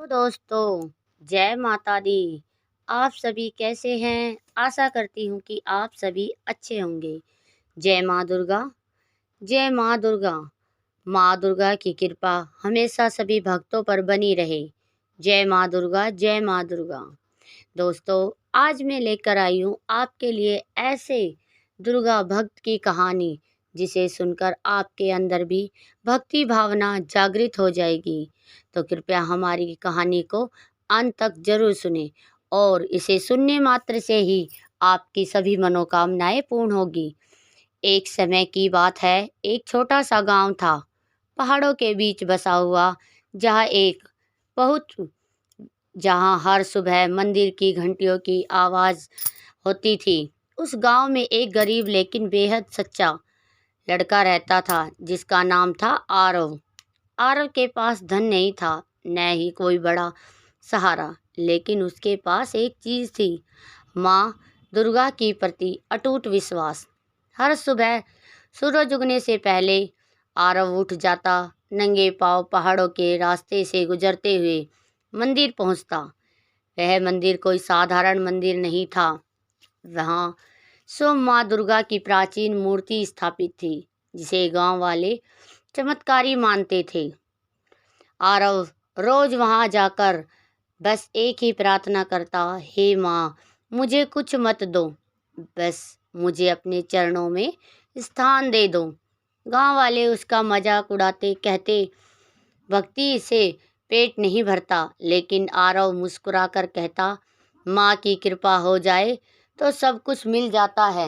दोस्तों, जय माता दी। आप सभी कैसे हैं? आशा करती हूँ कि आप सभी अच्छे होंगे। जय माँ दुर्गा। जय माँ दुर्गा। माँ दुर्गा की कृपा हमेशा सभी भक्तों पर बनी रहे। जय माँ दुर्गा। जय माँ दुर्गा। दोस्तों, आज मैं लेकर आई हूँ आपके लिए ऐसे दुर्गा भक्त की कहानी जिसे सुनकर आपके अंदर भी भक्ति भावना जागृत हो जाएगी। तो कृपया हमारी कहानी को अंत तक जरूर सुने और इसे सुनने मात्र से ही आपकी सभी मनोकामनाएं पूर्ण होगी। एक समय की बात है, एक छोटा सा गांव था, पहाड़ों के बीच बसा हुआ, बहुत जहाँ हर सुबह मंदिर की घंटियों की आवाज़ होती थी। उस गांव में एक गरीब लेकिन बेहद सच्चा लड़का रहता था जिसका नाम था आरव। आरव के पास धन नहीं था, न ही कोई बड़ा सहारा, लेकिन उसके पास एक चीज़ थी, माँ दुर्गा के प्रति अटूट विश्वास। हर सुबह सूरज उगने से पहले आरव उठ जाता, नंगे पांव पहाड़ों के रास्ते से गुजरते हुए मंदिर पहुंचता। वह मंदिर कोई साधारण मंदिर नहीं था। वहाँ स्वयं माँ दुर्गा की प्राचीन मूर्ति स्थापित थी, जिसे गांव वाले चमत्कारी मानते थे। आरव रोज वहां जाकर बस एक ही प्रार्थना करता, हे माँ, मुझे कुछ मत दो, बस मुझे अपने चरणों में स्थान दे दो। गांव वाले उसका मजाक उड़ाते, कहते भक्ति से पेट नहीं भरता, लेकिन आरव मुस्कुराकर कहता, माँ की कृपा हो जाए तो सब कुछ मिल जाता है।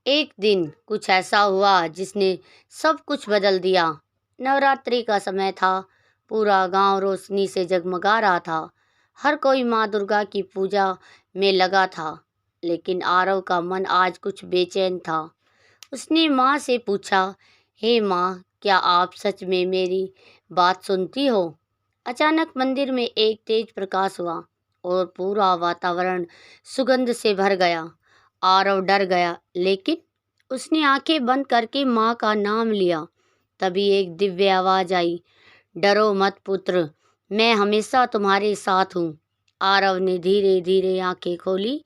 एक दिन कुछ ऐसा हुआ जिसने सब कुछ बदल दिया। नवरात्रि का समय था, पूरा गांव रोशनी से जगमगा रहा था। हर कोई माँ दुर्गा की पूजा में लगा था, लेकिन आरव का मन आज कुछ बेचैन था। उसने माँ से पूछा, हे माँ, क्या आप सच में मेरी बात सुनती हो? अचानक मंदिर में एक तेज प्रकाश हुआ और पूरा वातावरण सुगंध से भर गया। आरव डर गया, लेकिन उसने आंखें बंद करके माँ का नाम लिया। तभी एक दिव्य आवाज आई, डरो मत पुत्र, मैं हमेशा तुम्हारे साथ हूँ। आरव ने धीरे धीरे आंखें खोली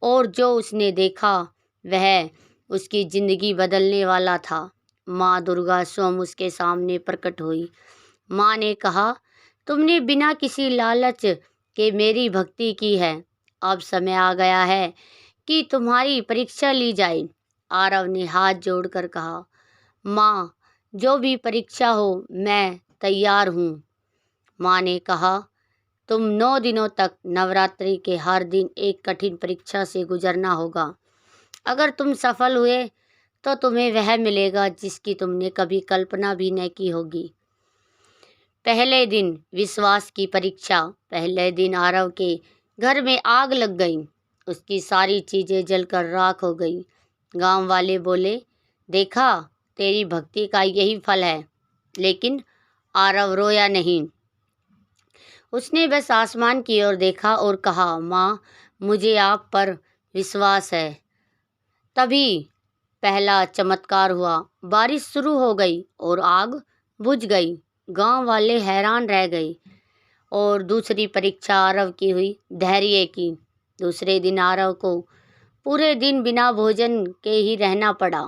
और जो उसने देखा वह उसकी जिंदगी बदलने वाला था। माँ दुर्गा स्वयं उसके सामने प्रकट हुई। माँ ने कहा, तुमने बिना किसी लालच के मेरी भक्ति की है, अब समय आ गया है कि तुम्हारी परीक्षा ली जाए। आरव ने हाथ जोड़कर कहा, माँ, जो भी परीक्षा हो मैं तैयार हूँ। माँ ने कहा, तुम 9 दिनों तक नवरात्रि के हर दिन एक कठिन परीक्षा से गुजरना होगा। अगर तुम सफल हुए तो तुम्हें वह मिलेगा जिसकी तुमने कभी कल्पना भी न की होगी। पहले दिन विश्वास की परीक्षा। पहले दिन आरव के घर में आग लग गई, उसकी सारी चीजें जलकर राख हो गई। गांव वाले बोले, देखा, तेरी भक्ति का यही फल है। लेकिन आरव रोया नहीं, उसने बस आसमान की ओर देखा और कहा, माँ, मुझे आप पर विश्वास है। तभी पहला चमत्कार हुआ, बारिश शुरू हो गई और आग बुझ गई। गांव वाले हैरान रह गए। और दूसरी परीक्षा आरव की हुई, धैर्य की। दूसरे दिन आरव को पूरे दिन बिना भोजन के ही रहना पड़ा।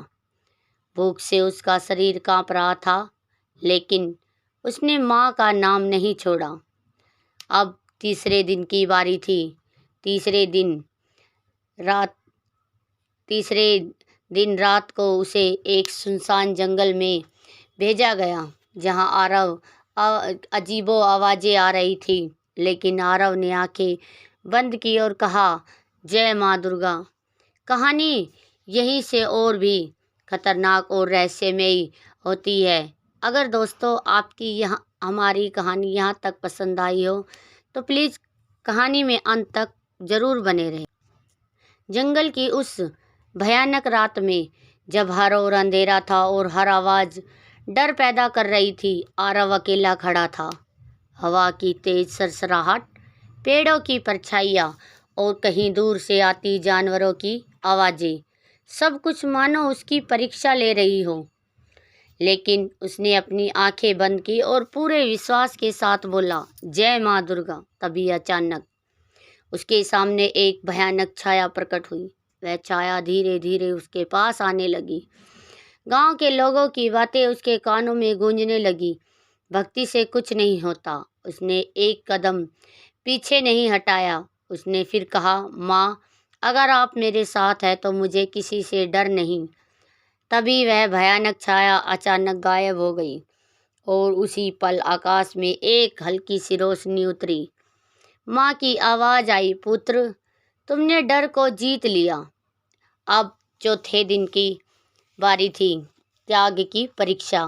भूख से उसका शरीर कांप रहा था, लेकिन उसने माँ का नाम नहीं छोड़ा। अब तीसरे दिन की बारी थी। रात तीसरे दिन रात को उसे एक सुनसान जंगल में भेजा गया, जहां आरव अजीबो आवाज़ें आ रही थी। लेकिन आरव ने आंखें बंद की और कहा, जय माँ दुर्गा। कहानी यहीं से और भी खतरनाक और रहस्यमयी होती है। अगर दोस्तों आपकी हमारी कहानी यहाँ तक पसंद आई हो तो प्लीज़ कहानी में अंत तक ज़रूर बने रहें। जंगल की उस भयानक रात में, जब हर ओर अंधेरा था और हर आवाज़ डर पैदा कर रही थी, आरव अकेला खड़ा था। हवा की तेज सरसराहट, पेड़ों की परछाइयाँ और कहीं दूर से आती जानवरों की आवाज़ें, सब कुछ मानो उसकी परीक्षा ले रही हो। लेकिन उसने अपनी आंखें बंद की और पूरे विश्वास के साथ बोला, जय माँ दुर्गा। तभी अचानक उसके सामने एक भयानक छाया प्रकट हुई। वह छाया धीरे धीरे उसके पास आने लगी। गांव के लोगों की बातें उसके कानों में गूंजने लगी। भक्ति से कुछ नहीं होता। उसने एक कदम पीछे नहीं हटाया। उसने फिर कहा, माँ, अगर आप मेरे साथ हैं तो मुझे किसी से डर नहीं। तभी वह भयानक छाया अचानक गायब हो गई और उसी पल आकाश में एक हल्की सी रोशनी उतरी। माँ की आवाज़ आई, पुत्र, तुमने डर को जीत लिया। अब चौथे दिन की बारी थी, त्याग की परीक्षा।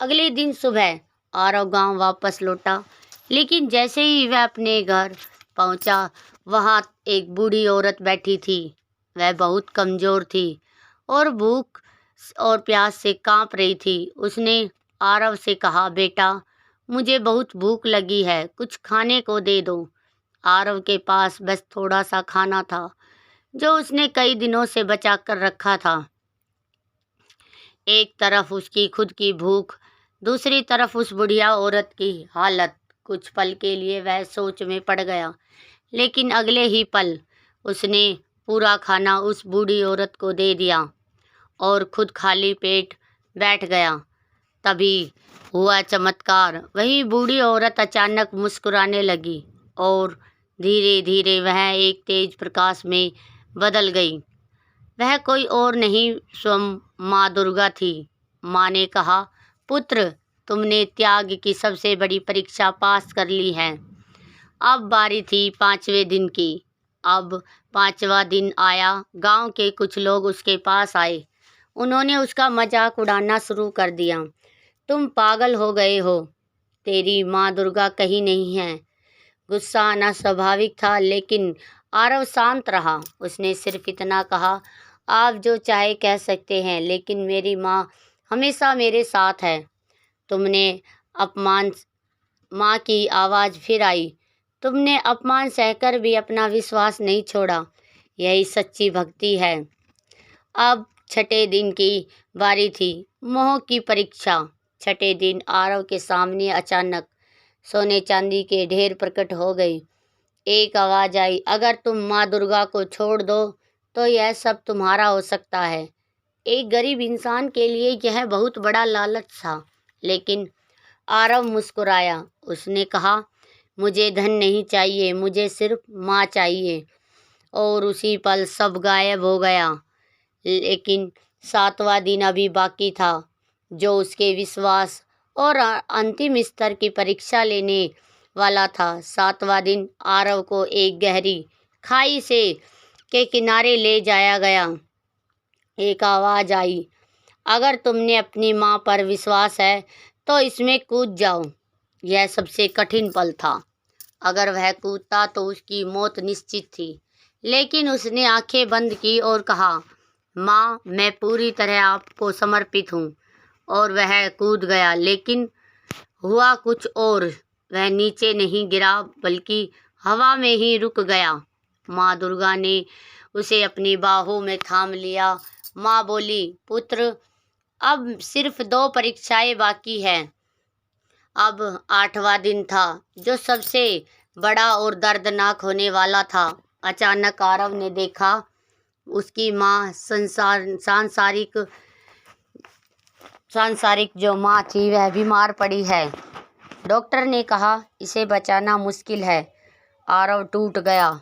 अगले दिन सुबह आरव गांव वापस लौटा, लेकिन जैसे ही वह अपने घर पहुंचा, वहां एक बूढ़ी औरत बैठी थी। वह बहुत कमज़ोर थी और भूख और प्यास से कांप रही थी। उसने आरव से कहा, बेटा, मुझे बहुत भूख लगी है, कुछ खाने को दे दो। आरव के पास बस थोड़ा सा खाना था जो उसने कई दिनों से बचा कर रखा था। एक तरफ उसकी खुद की भूख, दूसरी तरफ उस बुढ़िया औरत की हालत। कुछ पल के लिए वह सोच में पड़ गया, लेकिन अगले ही पल उसने पूरा खाना उस बूढ़ी औरत को दे दिया और खुद खाली पेट बैठ गया। तभी हुआ चमत्कार। वही बूढ़ी औरत अचानक मुस्कुराने लगी और धीरे धीरे वह एक तेज प्रकाश में बदल गई। वह कोई और नहीं, स्वयं माँ दुर्गा थी। माँ ने कहा, पुत्र, तुमने त्याग की सबसे बड़ी परीक्षा पास कर ली है। अब बारी थी 5वें दिन की। अब 5वां दिन आया। गांव के कुछ लोग उसके पास आए। उन्होंने उसका मजाक उड़ाना शुरू कर दिया। तुम पागल हो गए हो, तेरी माँ दुर्गा कहीं नहीं है। गुस्सा आना स्वाभाविक था, लेकिन आरव शांत रहा। उसने सिर्फ इतना कहा, आप जो चाहे कह सकते हैं, लेकिन मेरी माँ हमेशा मेरे साथ है। तुमने अपमान माँ की आवाज़ फिर आई, तुमने अपमान सहकर भी अपना विश्वास नहीं छोड़ा। यही सच्ची भक्ति है। अब छठे दिन की बारी थी, मोह की परीक्षा। छठे दिन आरव के सामने अचानक सोने चांदी के ढेर प्रकट हो गए। एक आवाज़ आई, अगर तुम माँ दुर्गा को छोड़ दो तो यह सब तुम्हारा हो सकता है। एक गरीब इंसान के लिए यह बहुत बड़ा लालच था, लेकिन आरव मुस्कुराया। उसने कहा, मुझे धन नहीं चाहिए, मुझे सिर्फ माँ चाहिए। और उसी पल सब गायब हो गया। लेकिन 7वां दिन अभी बाकी था, जो उसके विश्वास और अंतिम स्तर की परीक्षा लेने वाला था। 7वां दिन आरव को एक गहरी खाई से के किनारे ले जाया गया। एक आवाज़ आई, अगर तुमने अपनी माँ पर विश्वास है तो इसमें कूद जाओ। यह सबसे कठिन पल था। अगर वह कूदता तो उसकी मौत निश्चित थी, लेकिन उसने आंखें बंद की और कहा, माँ, मैं पूरी तरह आपको समर्पित हूँ। और वह कूद गया, लेकिन हुआ कुछ और। वह नीचे नहीं गिरा, बल्कि हवा में ही रुक गया। माँ दुर्गा ने उसे अपनी बाहों में थाम लिया। माँ बोली, पुत्र, अब सिर्फ 2 परीक्षाएं बाकी हैं। अब 8वां दिन था, जो सबसे बड़ा और दर्दनाक होने वाला था। अचानक आरव ने देखा उसकी माँ सांसारिक जो माँ थी वह बीमार पड़ी है। डॉक्टर ने कहा, इसे बचाना मुश्किल है। आरव टूट गया।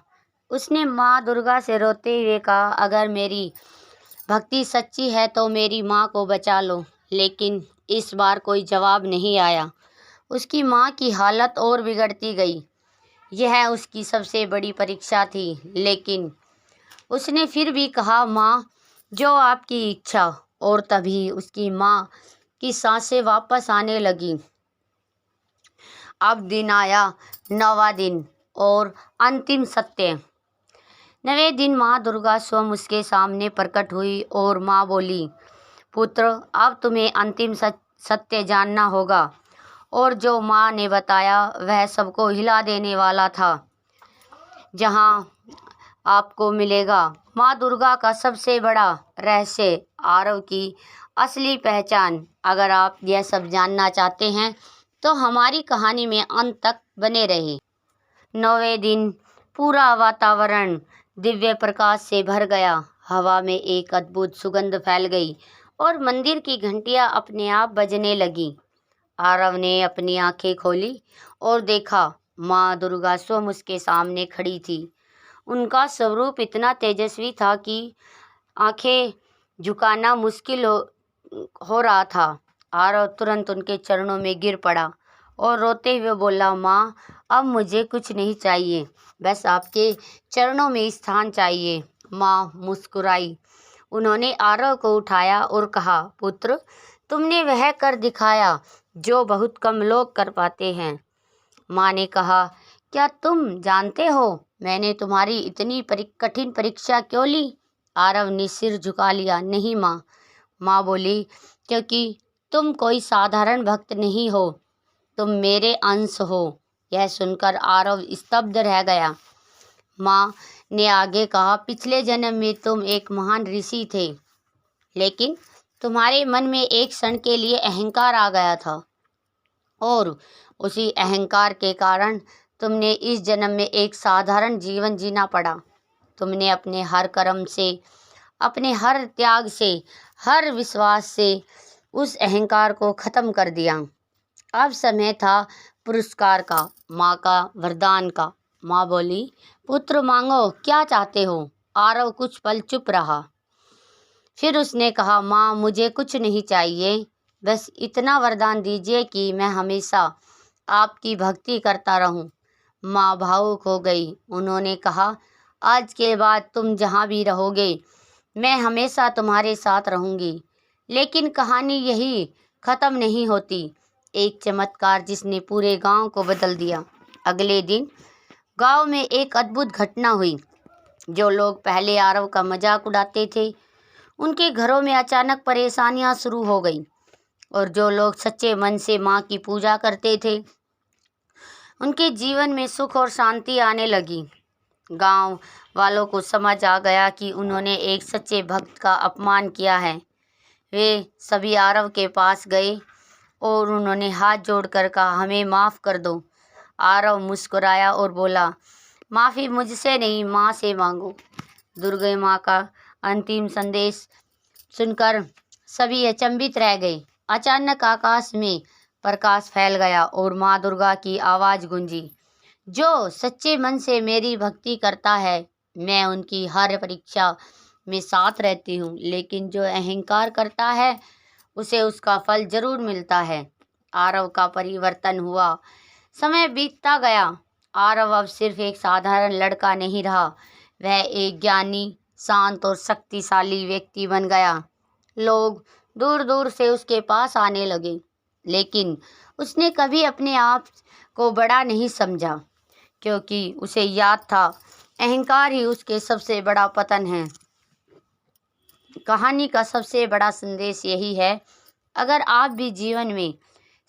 उसने माँ दुर्गा से रोते हुए कहा, अगर मेरी भक्ति सच्ची है तो मेरी माँ को बचा लो। लेकिन इस बार कोई जवाब नहीं आया। उसकी माँ की हालत और बिगड़ती गई। यह उसकी सबसे बड़ी परीक्षा थी, लेकिन उसने फिर भी कहा, माँ, जो आपकी इच्छा। और तभी उसकी माँ की सांसें वापस आने लगी। अब दिन आया, 9वां दिन और अंतिम सत्य। 9वें दिन माँ दुर्गा स्वयं उसके सामने प्रकट हुई और माँ बोली, पुत्र, अब तुम्हें अंतिम सत्य जानना होगा। और जो माँ ने बताया वह सबको हिला देने वाला था। जहाँ आपको मिलेगा माँ दुर्गा का सबसे बड़ा रहस्य, आरव की असली पहचान। अगर आप यह सब जानना चाहते हैं तो हमारी कहानी में अंत तक बने रहें। 9वें दिन पूरा वातावरण दिव्य प्रकाश से भर गया। हवा में एक अद्भुत सुगंध फैल गई और मंदिर की घंटियां अपने आप बजने लगीं। आरव ने अपनी आंखें खोली और देखा माँ दुर्गा स्वयं उसके सामने खड़ी थी। उनका स्वरूप इतना तेजस्वी था कि आंखें झुकाना मुश्किल हो रहा था। आरव तुरंत उनके चरणों में गिर पड़ा और रोते हुए बोला, माँ, अब मुझे कुछ नहीं चाहिए, बस आपके चरणों में स्थान चाहिए। माँ मुस्कुराई। उन्होंने आरव को उठाया और कहा, पुत्र, तुमने वह कर दिखाया जो बहुत कम लोग कर पाते हैं। माँ ने कहा, क्या तुम जानते हो मैंने तुम्हारी इतनी कठिन परीक्षा क्यों ली? आरव ने सिर झुका लिया। नहीं माँ। माँ बोली, क्योंकि तुम कोई साधारण भक्त नहीं हो, तुम मेरे अंश हो। यह सुनकर आरव स्तब्ध रह गया। माँ ने आगे कहा, पिछले जन्म में तुम एक महान ऋषि थे, लेकिन तुम्हारे मन में एक क्षण के लिए अहंकार आ गया था और उसी अहंकार के कारण तुमने इस जन्म में एक साधारण जीवन जीना पड़ा। तुमने अपने हर कर्म से, अपने हर त्याग से, हर विश्वास से उस अहंकार को खत्म कर दिया। अब समय था पुरस्कार का, माँ का वरदान का। माँ बोली, पुत्र मांगो, क्या चाहते हो? आरव कुछ पल चुप रहा। फिर उसने कहा, माँ, मुझे कुछ नहीं चाहिए, बस इतना वरदान दीजिए कि मैं हमेशा आपकी भक्ति करता रहूं। माँ भावुक हो गई। उन्होंने कहा, आज के बाद तुम जहाँ भी रहोगे मैं हमेशा तुम्हारे साथ रहूंगी। लेकिन कहानी यही ख़त्म नहीं होती। एक चमत्कार जिसने पूरे गांव को बदल दिया। अगले दिन गांव में एक अद्भुत घटना हुई। जो लोग पहले आरव का मजाक उड़ाते थे, उनके घरों में अचानक परेशानियां शुरू हो गई, और जो लोग सच्चे मन से माँ की पूजा करते थे, उनके जीवन में सुख और शांति आने लगी। गांव वालों को समझ आ गया कि उन्होंने एक सच्चे भक्त का अपमान किया है। वे सभी आरव के पास गए और उन्होंने हाथ जोड़कर कहा, हमें माफ़ कर दो। आरव मुस्कुराया और बोला, माफ़ी मुझसे नहीं, माँ से मांगो। दुर्गा माँ का अंतिम संदेश सुनकर सभी अचंभित रह गए। अचानक आकाश में प्रकाश फैल गया और माँ दुर्गा की आवाज़ गूंजी, जो सच्चे मन से मेरी भक्ति करता है, मैं उनकी हर परीक्षा में साथ रहती हूँ, लेकिन जो अहंकार करता है उसे उसका फल जरूर मिलता है। आरव का परिवर्तन हुआ। समय बीतता गया। आरव अब सिर्फ एक साधारण लड़का नहीं रहा, वह एक ज्ञानी, शांत और शक्तिशाली व्यक्ति बन गया। लोग दूर दूर से उसके पास आने लगे, लेकिन उसने कभी अपने आप को बड़ा नहीं समझा, क्योंकि उसे याद था अहंकार ही उसके सबसे बड़ा पतन है। कहानी का सबसे बड़ा संदेश यही है, अगर आप भी जीवन में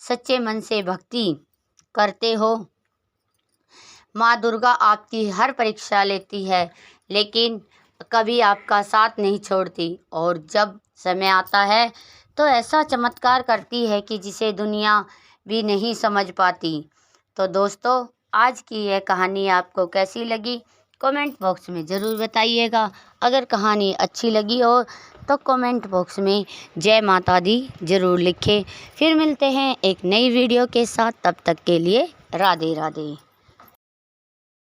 सच्चे मन से भक्ति करते हो, माँ दुर्गा आपकी हर परीक्षा लेती है, लेकिन कभी आपका साथ नहीं छोड़ती, और जब समय आता है तो ऐसा चमत्कार करती है कि जिसे दुनिया भी नहीं समझ पाती। तो दोस्तों, आज की यह कहानी आपको कैसी लगी, कमेंट बॉक्स में ज़रूर बताइएगा। अगर कहानी अच्छी लगी हो तो कमेंट बॉक्स में जय माता दी ज़रूर लिखें। फिर मिलते हैं एक नई वीडियो के साथ, तब तक के लिए राधे राधे।